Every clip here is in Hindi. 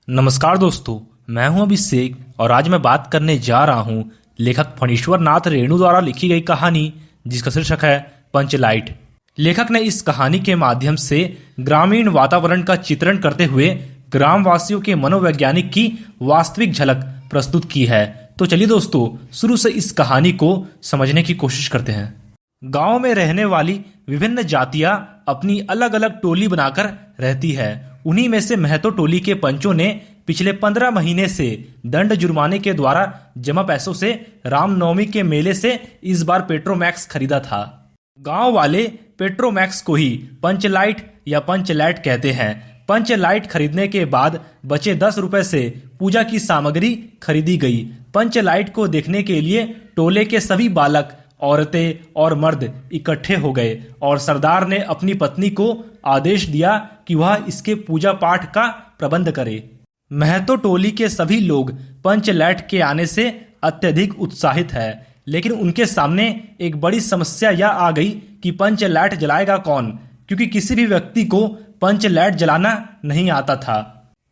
नमस्कार दोस्तों, मैं हूं अभिषेक और आज मैं बात करने जा रहा हूं लेखक फणीश्वर नाथ रेणु द्वारा लिखी गई कहानी जिसका शीर्षक है पंचलाइट। लेखक ने इस कहानी के माध्यम से ग्रामीण वातावरण का चित्रण करते हुए ग्रामवासियों के मनोवैज्ञानिक की वास्तविक झलक प्रस्तुत की है। तो चलिए दोस्तों, शुरू से इस कहानी को समझने की कोशिश करते हैं। गांव में रहने वाली विभिन्न जातियां अपनी अलग अलग टोली बनाकर रहती है। उन्हीं में से महतो टोली के पंचों ने पिछले 15 महीने से दंड जुर्माने के द्वारा जमा पैसों से रामनवमी के मेले से इस बार पेट्रोमैक्स खरीदा था। गांव वाले पेट्रोमैक्स को ही पंचलाइट या पंचलैट कहते हैं। पंचलाइट खरीदने के बाद बचे 10 रुपए से पूजा की सामग्री खरीदी गई। पंचलाइट को देखने के लिए टोले के सभी बालक, औरतें और मर्द इकट्ठे हो गए और सरदार ने अपनी पत्नी को आदेश दिया कि वह इसके पूजा पाठ का प्रबंध करे। महतो टोली के सभी लोग पंचलैट के आने से अत्यधिक उत्साहित है, लेकिन उनके सामने एक बड़ी समस्या यह आ गई कि पंचलैट जलाएगा कौन, क्योंकि किसी भी व्यक्ति को पंचलैट जलाना नहीं आता था।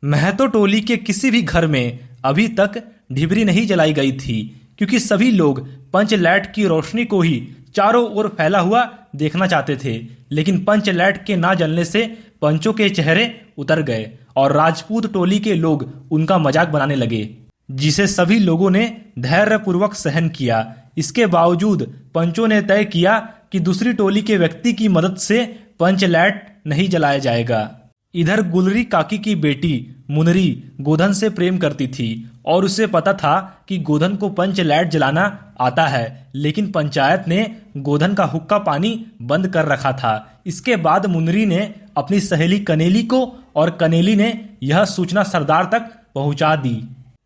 महतो टोली के किसी भी घर में अभी तक ढिबरी नहीं जलाई गई थी, क्योंकि सभी लोग पंचलैट की रोशनी को ही चारों ओर फैला हुआ देखना चाहते थे। लेकिन पंचलैट के ना जलने से पंचों के चेहरे उतर गए और राजपूत टोली के लोग उनका मजाक बनाने लगे, जिसे सभी लोगों ने धैर्यपूर्वक सहन किया। इसके बावजूद पंचों ने तय किया कि दूसरी टोली के व्यक्ति की मदद से पंचलैट नहीं जलाया जाएगा। इधर गुलरी काकी की बेटी मुनरी गोधन से प्रेम करती थी और उसे पता था कि गोधन को पंचलैट जलाना आता है, लेकिन पंचायत ने गोधन का हुक्का पानी बंद कर रखा था। इसके बाद मुनरी ने अपनी सहेली कनेली को और कनेली ने यह सूचना सरदार तक पहुंचा दी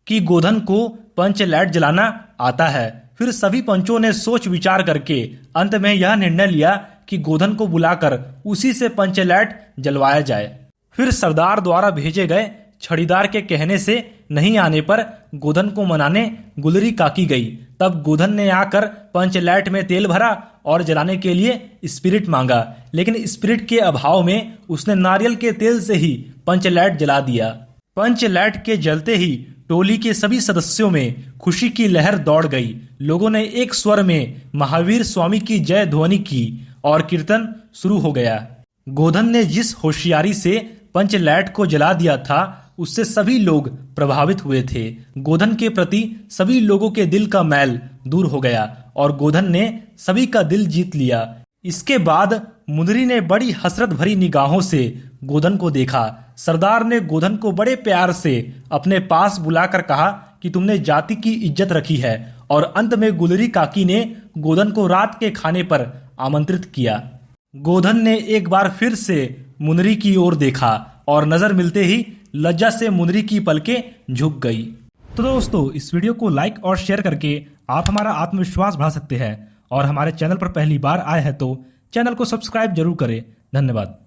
कि गोधन को पंचलैट जलाना आता है। फिर सभी पंचों ने सोच विचार करके अंत में यह निर्णय लिया कि गोधन को बुलाकर उसी से पंचलैट जलवाया जाए। फिर सरदार द्वारा भेजे गए छड़ीदार के कहने से नहीं आने पर गोधन को मनाने गुलरी काकी गई। तब गोधन ने आकर पंचलैट में तेल भरा और जलाने के लिए स्पिरिट मांगा, लेकिन स्पिरिट के अभाव में उसने नारियल के तेल से ही पंचलैट जला दिया। पंचलैट के जलते ही टोली के सभी सदस्यों में खुशी की लहर दौड़ गई। लोगों ने एक स्वर में महावीर स्वामी की जय ध्वनि की और कीर्तन शुरू हो गया। गोधन ने जिस होशियारी से पंचलैट को जला दिया था, उससे सभी लोग प्रभावित हुए थे। गोधन के प्रति सभी लोगों के दिल का मैल दूर हो गया और गोधन ने सभी का दिल जीत लिया। इसके बाद मुनरी ने बड़ी हसरत भरी निगाहों से गोधन को देखा। सरदार ने गोधन को बड़े प्यार से अपने पास बुलाकर कहा कि तुमने जाति की इज्जत रखी है, और अंत में गुलरी काकी ने गोधन को रात के खाने पर आमंत्रित किया। गोधन ने एक बार फिर से मुनरी की ओर देखा और नजर मिलते ही लज्जा से मुनरी की पलकें झुक गई। तो दोस्तों, इस वीडियो को लाइक और शेयर करके आप हमारा आत्मविश्वास बढ़ा सकते हैं, और हमारे चैनल पर पहली बार आए हैं तो चैनल को सब्सक्राइब जरूर करें। धन्यवाद।